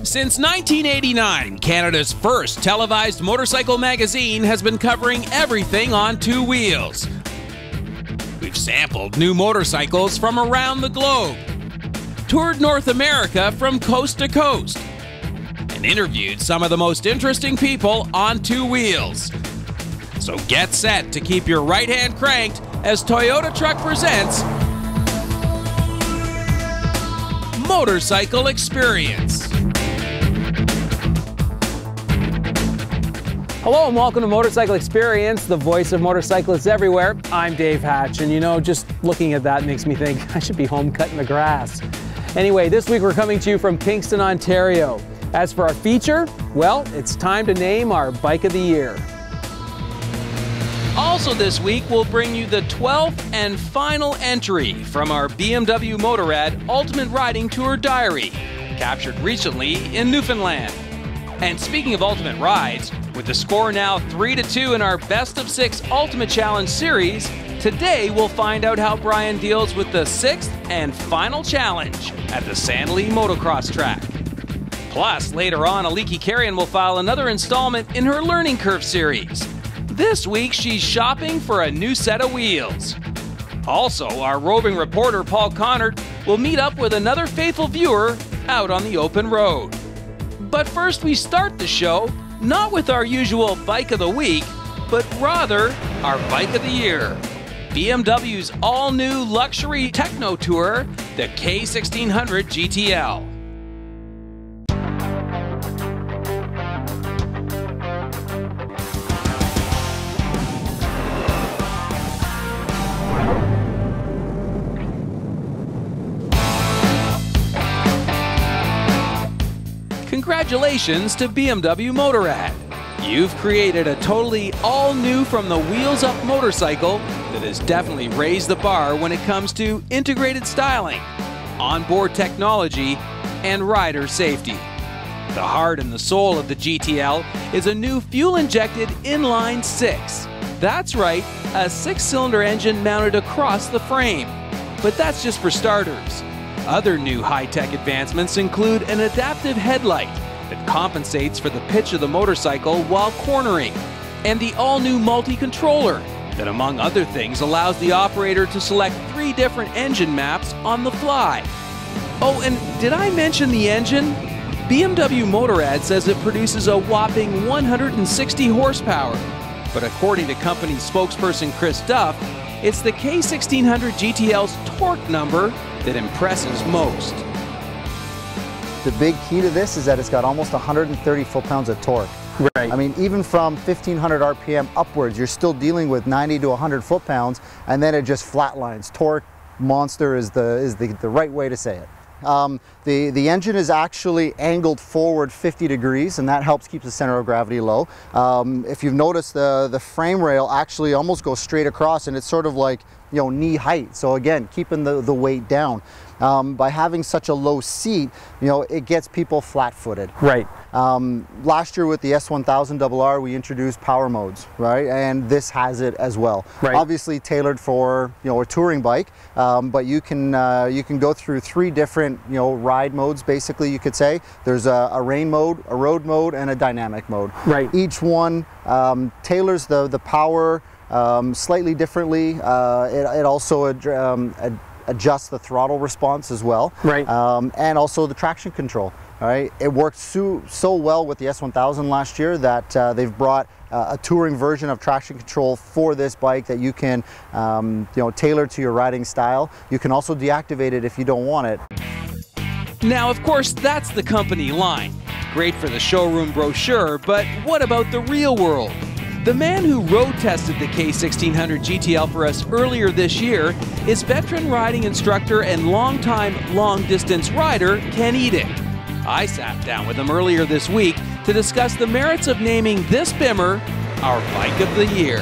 Since 1989, Canada's first televised motorcycle magazine has been covering everything on two wheels. We've sampled new motorcycles from around the globe, toured North America from coast to coast, and interviewed some of the most interesting people on two wheels. So get set to keep your right hand cranked as Toyota Truck presents Motorcycle Experience. Hello and welcome to Motorcycle Experience, the voice of motorcyclists everywhere. I'm Dave Hatch, and you know, just looking at that makes me think I should be home cutting the grass. Anyway, this week we're coming to you from Kingston, Ontario. As for our feature, well, it's time to name our Bike of the Year. Also this week, we'll bring you the 12th and final entry from our BMW Motorrad Ultimate Riding Tour Diary, captured recently in Newfoundland. And speaking of ultimate rides, with the score now 3-2 in our Best of 6 Ultimate Challenge series, today we'll find out how Brian deals with the 6th and final challenge at the Sandley Motocross track. Plus, later on, Aliki Carrion will file another installment in her Learning Curve series. This week, she's shopping for a new set of wheels. Also, our roving reporter Paul Connard will meet up with another faithful viewer out on the open road. But first, we start the show not with our usual Bike of the Week, but rather our Bike of the Year. BMW's all-new luxury techno tourer, the K1600 GTL. Congratulations to BMW Motorrad. You've created a totally all-new from the wheels up motorcycle that has definitely raised the bar when it comes to integrated styling, onboard technology, and rider safety. The heart and the soul of the GTL is a new fuel-injected inline 6. That's right, a 6-cylinder engine mounted across the frame. But that's just for starters. Other new high-tech advancements include an adaptive headlight that compensates for the pitch of the motorcycle while cornering, and the all-new multi-controller that, among other things, allows the operator to select 3 different engine maps on the fly. Oh, and did I mention the engine? BMW Motorrad says it produces a whopping 160 horsepower, but according to company spokesperson Chris Duff, it's the K1600 GTL's torque number that impresses most. The big key to this is that it's got almost 130 foot-pounds of torque. Right. I mean, even from 1500 RPM upwards, you're still dealing with 90 to 100 foot-pounds, and then it just flatlines. Torque monster is the right way to say it. The engine is actually angled forward 50 degrees, and that helps keep the center of gravity low. If you've noticed, the frame rail actually almost goes straight across, and it's sort of like, you know, knee height. So again, keeping the weight down. By having such a low seat, you know, it gets people flat-footed. Right. Last year with the S1000RR, we introduced power modes, right? And this has it as well. Right. Obviously tailored for, you know, a touring bike, but you can go through 3 different, you know, ride modes, basically, you could say. There's a rain mode, a road mode, and a dynamic mode. Right. Each one tailors the power slightly differently. It also adjusts the throttle response as well. Right. And also the traction control. All right. It worked so well with the S1000 last year that they've brought a touring version of traction control for this bike that you can you know, tailor to your riding style. You can also deactivate it if you don't want it. Now, of course, that's the company line. Great for the showroom brochure, but what about the real world? The man who road tested the K1600 GTL for us earlier this year is veteran riding instructor and longtime long-distance rider Ken Edick. I sat down with him earlier this week to discuss the merits of naming this Bimmer our Bike of the Year.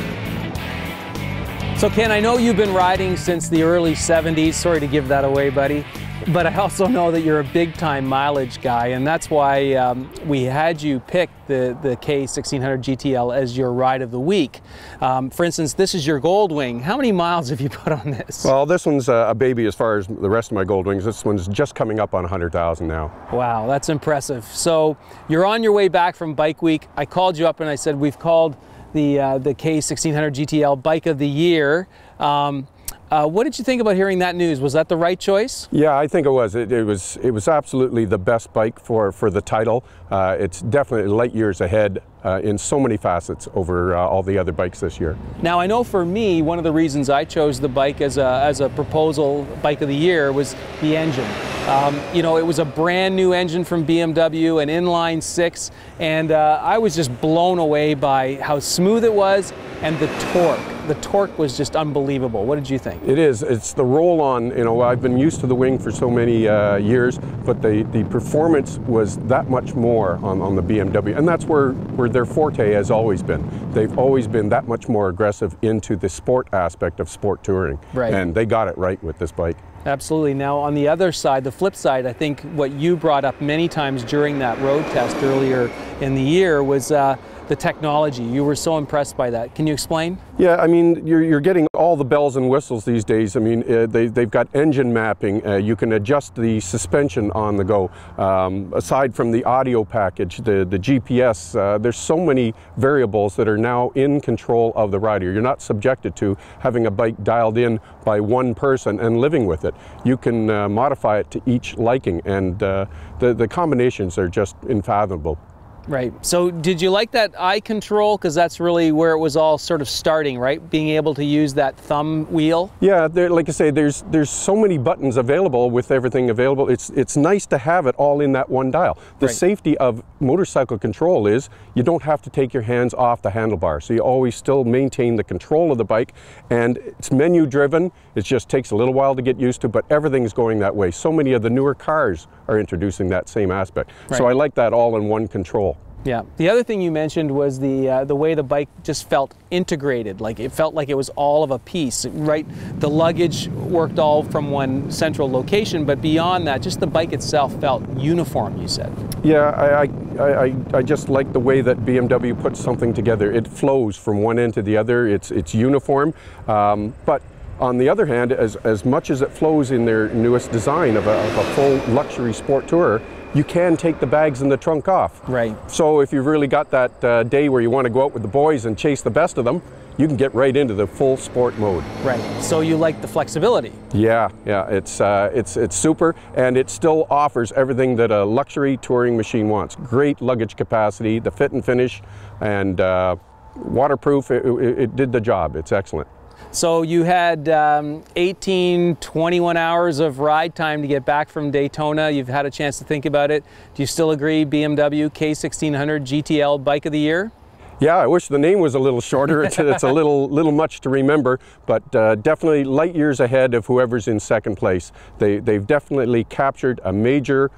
So Ken, I know you've been riding since the early 70s. Sorry to give that away, buddy. But I also know that you're a big-time mileage guy, and that's why we had you pick the K1600 GTL as your ride of the week. For instance, this is your Goldwing. How many miles have you put on this? Well, this one's a baby as far as the rest of my Goldwings. This one's just coming up on 100,000 now. Wow, that's impressive. So you're on your way back from Bike Week. I called you up and I said, we've called the K1600 GTL Bike of the Year. What did you think about hearing that news? Was that the right choice? Yeah, I think it was. It was absolutely the best bike for the title. It's definitely light years ahead in so many facets over all the other bikes this year. Now, I know for me, one of the reasons I chose the bike as a proposal Bike of the Year was the engine. You know, it was a brand new engine from BMW, an inline 6, and I was just blown away by how smooth it was and the torque. The torque was just unbelievable. What did you think? It is. It's the roll-on. You know, I've been used to the wing for so many years, but the performance was that much more on the BMW, and that's where their forte has always been. They've always been that much more aggressive into the sport aspect of sport touring, right. And they got it right with this bike. Absolutely. Now, on the other side, the flip side, I think what you brought up many times during that road test earlier in the year was the technology. You were so impressed by that. Can you explain? Yeah, I mean, you're getting all the bells and whistles these days. I mean, they've got engine mapping. You can adjust the suspension on the go. Aside from the audio package, the GPS, there's so many variables that are now in control of the rider. You're not subjected to having a bike dialed in by one person and living with it. You can modify it to each liking, and the combinations are just unfathomable. Right. So did you like that eye control? Because that's really where it was all sort of starting, right? Being able to use that thumb wheel? Yeah, like I say, there's so many buttons available with everything available. It's nice to have it all in that one dial. The right. safety of motorcycle control is you don't have to take your hands off the handlebar. So you always still maintain the control of the bike, and it's menu driven. It just takes a little while to get used to, but everything's going that way. So many of the newer cars are introducing that same aspect. Right. So I like that all in one control. Yeah. The other thing you mentioned was the way the bike just felt integrated. Like it felt like it was all of a piece, right? The luggage worked all from one central location, but beyond that, just the bike itself felt uniform, you said. Yeah, I just like the way that BMW puts something together. It flows from one end to the other. It's uniform, but on the other hand, as much as it flows in their newest design of a full luxury sport tourer, you can take the bags in the trunk off. Right. So if you've really got that day where you want to go out with the boys and chase the best of them, you can get right into the full sport mode. Right. So you like the flexibility? Yeah. It's super, and it still offers everything that a luxury touring machine wants. Great luggage capacity, the fit and finish, and waterproof. It did the job. It's excellent. So you had 21 hours of ride time to get back from Daytona. You've had a chance to think about it. Do you still agree BMW K1600 GTL Bike of the Year? Yeah, I wish the name was a little shorter. It's a little much to remember, but definitely light years ahead of whoever's in second place. They've definitely captured a major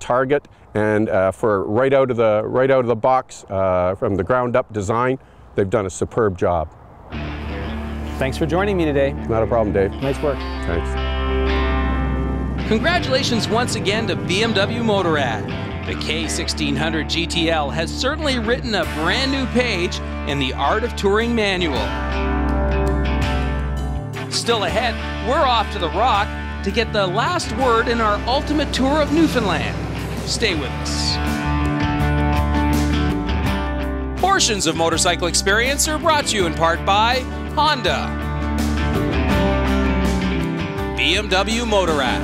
target, and for right out of the box, from the ground up design, they've done a superb job. Thanks for joining me today. Not a problem, Dave. Nice work. Thanks. Congratulations once again to BMW Motorrad. The K1600 GTL has certainly written a brand new page in the Art of Touring manual. Still ahead, we're off to the Rock to get the last word in our ultimate tour of Newfoundland. Stay with us. Portions of Motorcycle Experience are brought to you in part by Honda, BMW Motorrad,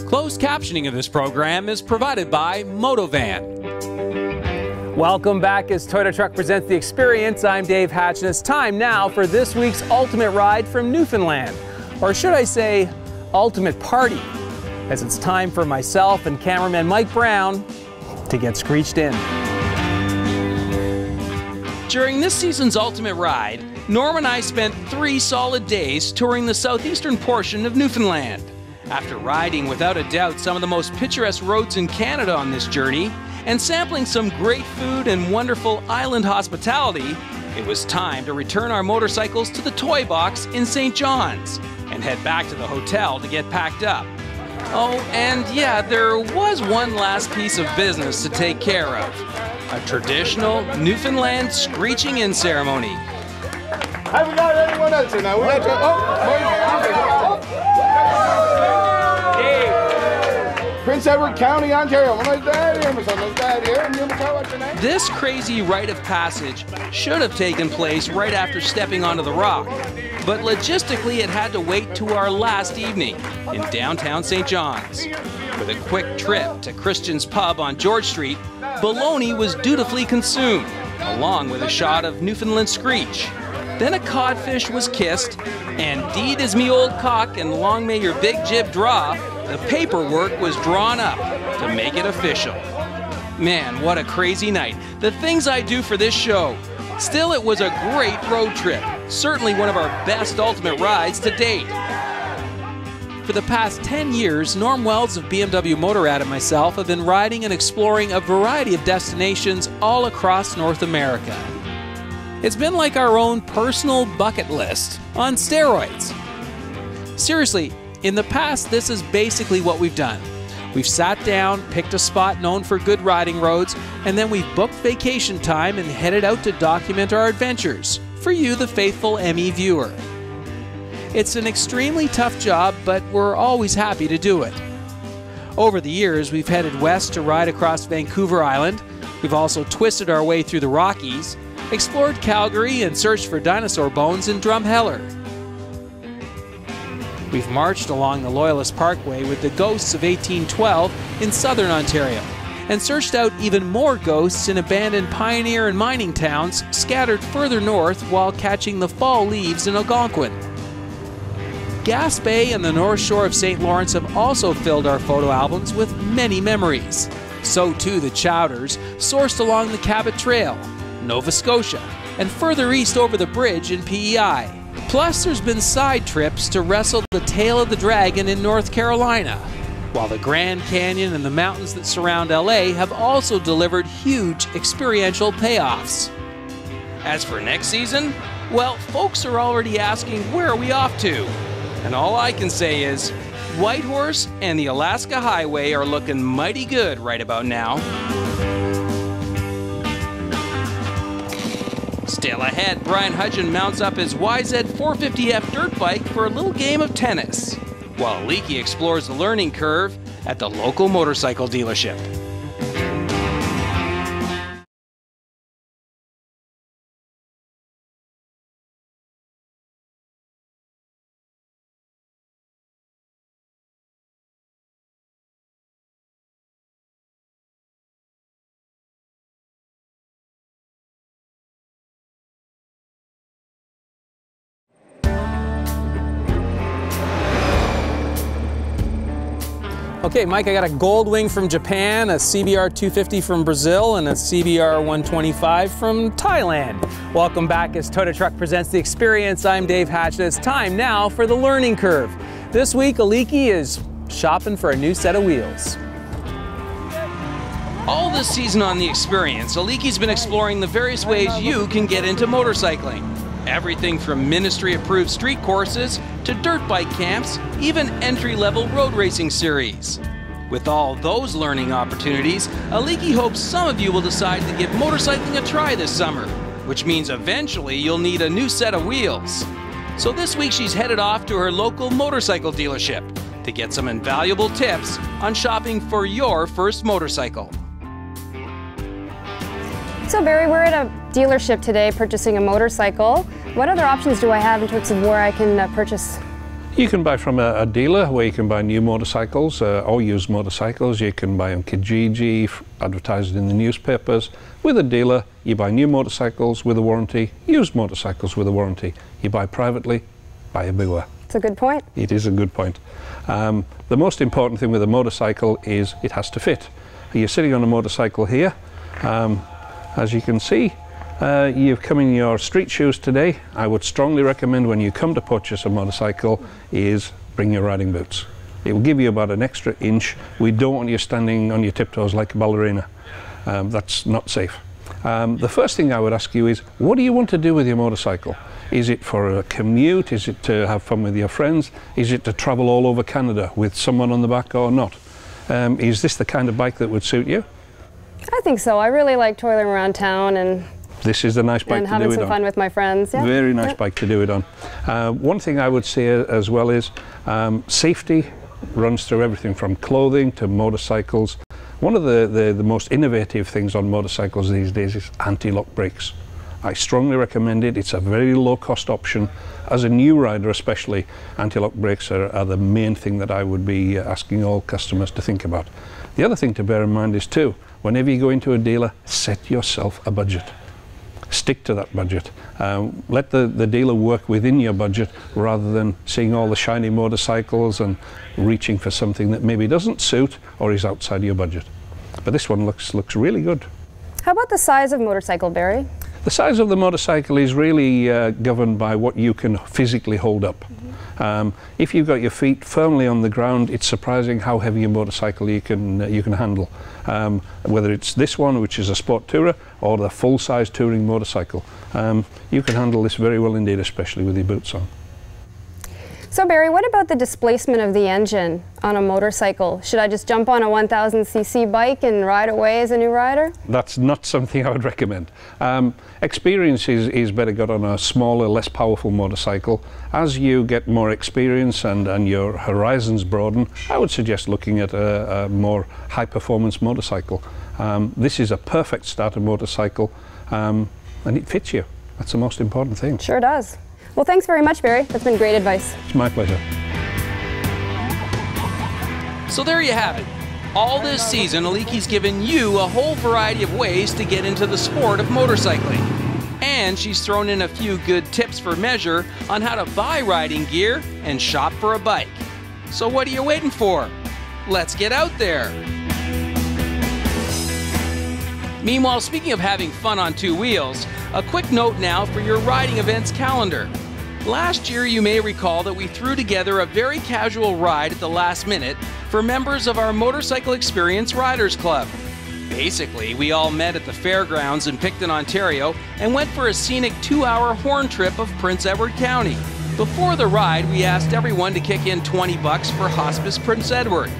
Closed captioning of this program is provided by Motovan. Welcome back as Toyota Truck presents The Experience. I'm Dave Hatch, and it's time now for this week's ultimate ride from Newfoundland. Or should I say, ultimate party, as it's time for myself and cameraman Mike Brown to get screeched in. During this season's Ultimate Ride, Norm and I spent 3 solid days touring the southeastern portion of Newfoundland. After riding without a doubt some of the most picturesque roads in Canada on this journey, and sampling some great food and wonderful island hospitality, it was time to return our motorcycles to the toy box in St. John's and head back to the hotel to get packed up. Oh, and yeah, there was one last piece of business to take care of. A traditional Newfoundland screeching-in ceremony. Have we got anyone else in now? We got Prince Edward County, Ontario. This crazy rite of passage should have taken place right after stepping onto the rock, but logistically it had to wait to our last evening in downtown St. John's. With a quick trip to Christian's Pub on George Street, bologna was dutifully consumed, along with a shot of Newfoundland Screech. Then a codfish was kissed, and deed is me old cock and long may your big jib draw, the paperwork was drawn up to make it official. Man, what a crazy night. The things I do for this show. Still, it was a great road trip. Certainly one of our best ultimate rides to date. For the past 10 years, Norm Wells of BMW Motorrad and myself have been riding and exploring a variety of destinations all across North America. It's been like our own personal bucket list on steroids. Seriously, in the past, this is basically what we've done. We've sat down, picked a spot known for good riding roads, and then we've booked vacation time and headed out to document our adventures for you, the faithful ME viewer. It's an extremely tough job, but we're always happy to do it. Over the years, we've headed west to ride across Vancouver Island. We've also twisted our way through the Rockies, explored Calgary, and searched for dinosaur bones in Drumheller. We've marched along the Loyalist Parkway with the ghosts of 1812 in southern Ontario, and searched out even more ghosts in abandoned pioneer and mining towns scattered further north while catching the fall leaves in Algonquin. Gaspé and the North Shore of St. Lawrence have also filled our photo albums with many memories. So too the Chowders, sourced along the Cabot Trail, Nova Scotia, and further east over the bridge in PEI. Plus, there's been side trips to wrestle the tail of the dragon in North Carolina, while the Grand Canyon and the mountains that surround LA have also delivered huge experiential payoffs. As for next season, well, folks are already asking where are we off to? And all I can say is, Whitehorse and the Alaska Highway are looking mighty good right about now. Still ahead, Brian Hudgen mounts up his YZ450F dirt bike for a little game of tennis, while Leakey explores the learning curve at the local motorcycle dealership. Okay, Mike, I got a Goldwing from Japan, a CBR 250 from Brazil, and a CBR 125 from Thailand. Welcome back as Toyota Truck presents The Experience. I'm Dave Hatch, and it's time now for the learning curve. This week, Aliki is shopping for a new set of wheels. All this season on The Experience, Aliki's been exploring the various ways you can get into motorcycling. Everything from ministry-approved street courses to dirt bike camps, even entry-level road racing series. With all those learning opportunities, Aliki hopes some of you will decide to give motorcycling a try this summer, which means eventually you'll need a new set of wheels. So this week she's headed off to her local motorcycle dealership to get some invaluable tips on shopping for your first motorcycle. So Barry, we're at a dealership today purchasing a motorcycle. What other options do I have in terms of where I can purchase? You can buy from a dealer where you can buy new motorcycles or used motorcycles. You can buy on Kijiji, advertised in the newspapers. With a dealer, you buy new motorcycles with a warranty, used motorcycles with a warranty. You buy privately, buy a bigger. It's a good point. It is a good point. The most important thing with a motorcycle is it has to fit. You're sitting on a motorcycle here. As you can see, You've come in your street shoes today. I would strongly recommend when you come to purchase a motorcycle is bring your riding boots. It will give you about an extra inch. We don't want you standing on your tiptoes like a ballerina. That's not safe. The first thing I would ask you is, what do you want to do with your motorcycle? Is it for a commute? Is it to have fun with your friends? Is it to travel all over Canada with someone on the back or not? Is this the kind of bike that would suit you? I think so. I really like toiling around town and this is a nice bike to do it on. having some fun with my friends. Yeah. Very nice bike to do it on. One thing I would say as well is safety runs through everything from clothing to motorcycles. One of the most innovative things on motorcycles these days is anti-lock brakes. I strongly recommend it. It's a very low cost option. As a new rider especially, anti-lock brakes are the main thing that I would be asking all customers to think about. The other thing to bear in mind is too, whenever you go into a dealer, set yourself a budget. Stick to that budget. Let the dealer work within your budget rather than seeing all the shiny motorcycles and reaching for something that maybe doesn't suit or is outside your budget. But this one looks really good. How about the size of motorcycle, Barry? The size of the motorcycle is really governed by what you can physically hold up. If you've got your feet firmly on the ground, it's surprising how heavy a motorcycle you can handle. Whether it's this one, which is a sport tourer, or the full-size touring motorcycle, you can handle this very well indeed, especially with your boots on. So Barry, what about the displacement of the engine on a motorcycle? Should I just jump on a 1000cc bike and ride away as a new rider? That's not something I would recommend. Experience is better got on a smaller, less powerful motorcycle. As you get more experience and your horizons broaden, I would suggest looking at a more high-performance motorcycle. This is a perfect starter motorcycle and it fits you. That's the most important thing. Sure does. Well, thanks very much, Barry. That's been great advice. It's my pleasure. So there you have it. All this season, Aliki's given you a whole variety of ways to get into the sport of motorcycling. And she's thrown in a few good tips for measure on how to buy riding gear and shop for a bike. So what are you waiting for? Let's get out there. Meanwhile, speaking of having fun on two wheels, a quick note now for your riding events calendar. Last year, you may recall that we threw together a very casual ride at the last minute for members of our Motorcycle Experience Riders Club. Basically, we all met at the fairgrounds in Picton, Ontario, and went for a scenic 2-hour horn trip of Prince Edward County. Before the ride, we asked everyone to kick in $20 for Hospice Prince Edward.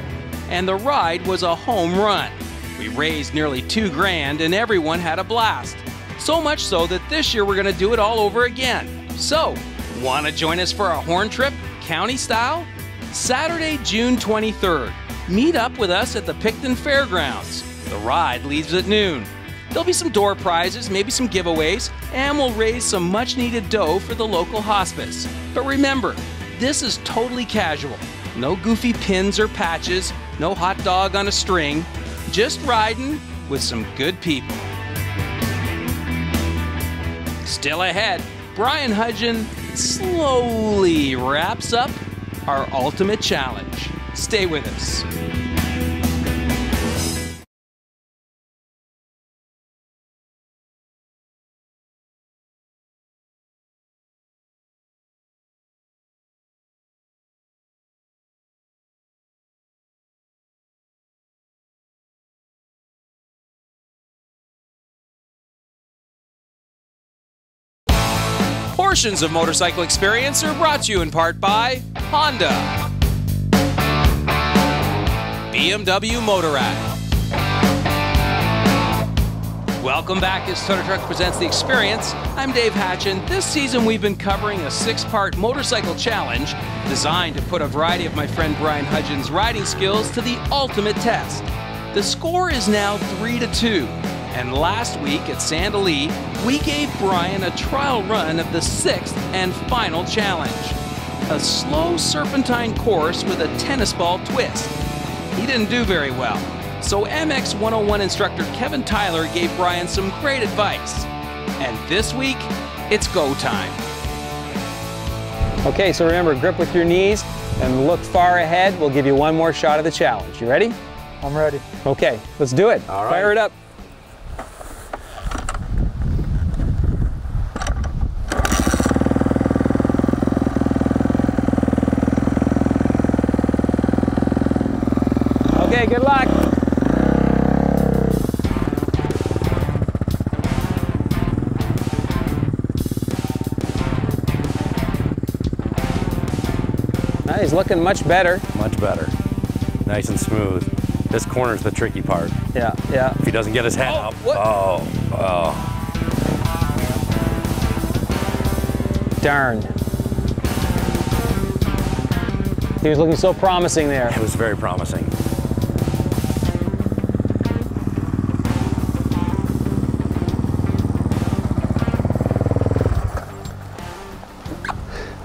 And the ride was a home run. We raised nearly $2 grand and everyone had a blast. So much so that this year we're going to do it all over again. So, want to join us for a horn trip, county style? Saturday, June 23rd. Meet up with us at the Picton Fairgrounds. The ride leaves at noon. There'll be some door prizes, maybe some giveaways, and we'll raise some much needed dough for the local hospice. But remember, this is totally casual. No goofy pins or patches, no hot dog on a string, just riding with some good people. Still ahead, Brian Hudgen slowly wraps up our ultimate challenge. Stay with us. Portions of Motorcycle Experience are brought to you in part by Honda, BMW Motorrad. Welcome back as Total Truck presents The Experience. I'm Dave Hatch, and this season we've been covering a 6-part motorcycle challenge designed to put a variety of my friend Brian Hudgen's riding skills to the ultimate test. The score is now 3-2. And last week at Sand Lee, we gave Brian a trial run of the 6th and final challenge. A slow serpentine course with a tennis ball twist. He didn't do very well. So MX 101 instructor Kevin Tyler gave Brian some great advice. And this week, it's go time. Okay, so remember, grip with your knees and look far ahead. We'll give you one more shot of the challenge. You ready? I'm ready. Okay, let's do it. All right. Fire it up. Okay, good luck. He's looking much better. Much better. Nice and smooth. This corner's the tricky part. Yeah, yeah. If he doesn't get his head up. What? Oh. Darn. He was looking so promising there. It was very promising.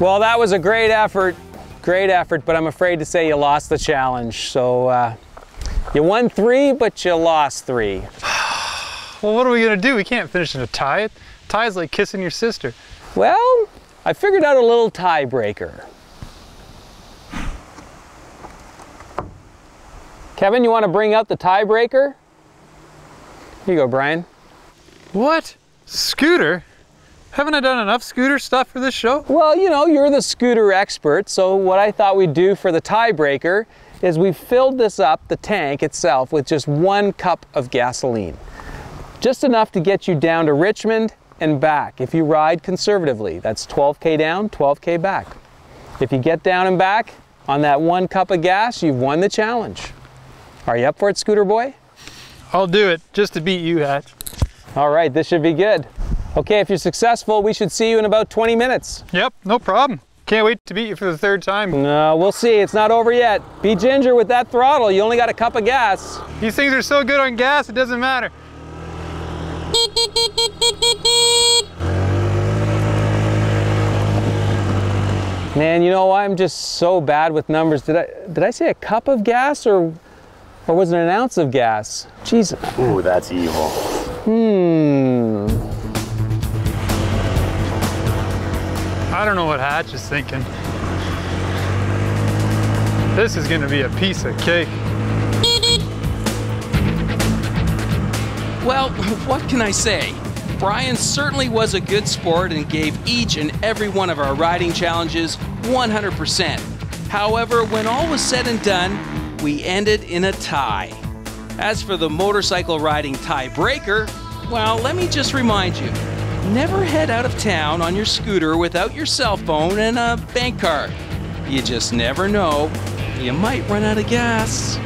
Well, that was a great effort, but I'm afraid to say you lost the challenge. So you won 3, but you lost 3. Well, what are we gonna do? We can't finish in a tie. Tie's like kissing your sister. Well, I figured out a little tiebreaker. Kevin, you want to bring out the tiebreaker? Here you go, Brian. What? Scooter? Haven't I done enough scooter stuff for this show? Well, you know, you're the scooter expert, so what I thought we'd do for the tiebreaker is we filled this up, the tank itself, with just 1 cup of gasoline. Just enough to get you down to Richmond and back if you ride conservatively. That's 12K down, 12K back. If you get down and back on that 1 cup of gas, you've won the challenge. Are you up for it, Scooter Boy? I'll do it, just to beat you, Hatch. All right, this should be good. Okay, if you're successful, we should see you in about 20 minutes. Yep, no problem. Can't wait to beat you for the 3rd time. No, we'll see. It's not over yet. Be ginger with that throttle. You only got a cup of gas. These things are so good on gas, it doesn't matter. Man, you know, I'm just so bad with numbers. Did I say a cup of gas or was it an ounce of gas? Jeez. Ooh, that's evil. I don't know what Hatch is thinking. This is gonna be a piece of cake. Well, what can I say? Brian certainly was a good sport and gave each and every one of our riding challenges 100%. However, when all was said and done, we ended in a tie. As for the motorcycle riding tiebreaker, well, let me just remind you, never head out of town on your scooter without your cell phone and a bank card. You just never know. You might run out of gas.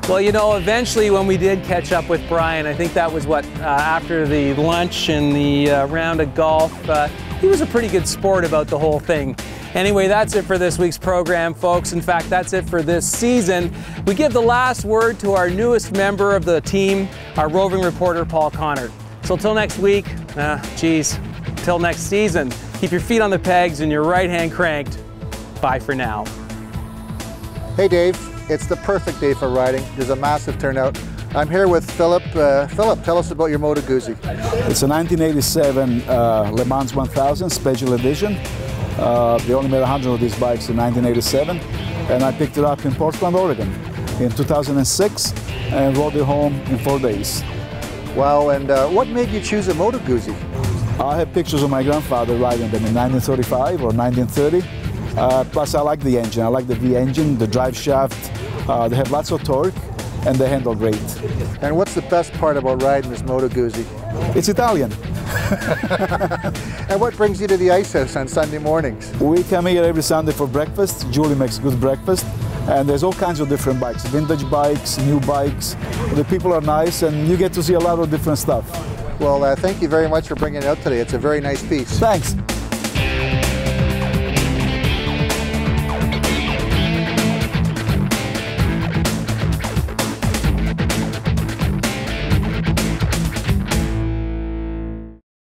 Well, you know, eventually when we did catch up with Brian, I think that was after the lunch and the round of golf, he was a pretty good sport about the whole thing. Anyway, that's it for this week's program, folks. In fact, that's it for this season. We give the last word to our newest member of the team, our roving reporter, Paul Connor. So till next week, till next season, keep your feet on the pegs and your right hand cranked. Bye for now. Hey Dave, it's the perfect day for riding. There's a massive turnout. I'm here with Philip. Philip, tell us about your Moto Guzzi. It's a 1987 Le Mans 1000 Special Edition. They only made 100 of these bikes in 1987, and I picked it up in Portland, Oregon in 2006 and rode it home in 4 days. Wow, and what made you choose a Moto Guzzi? I have pictures of my grandfather riding them in 1935 or 1930. Plus I like the engine. I like the V engine, the drive shaft. They have lots of torque and they handle great. And what's the best part about riding this Moto Guzzi? It's Italian. And what brings you to the Ice House on Sunday mornings? We come here every Sunday for breakfast. Julie makes good breakfast. And there's all kinds of different bikes, vintage bikes, new bikes. The people are nice and you get to see a lot of different stuff. Well, thank you very much for bringing it out today. It's a very nice piece. Thanks.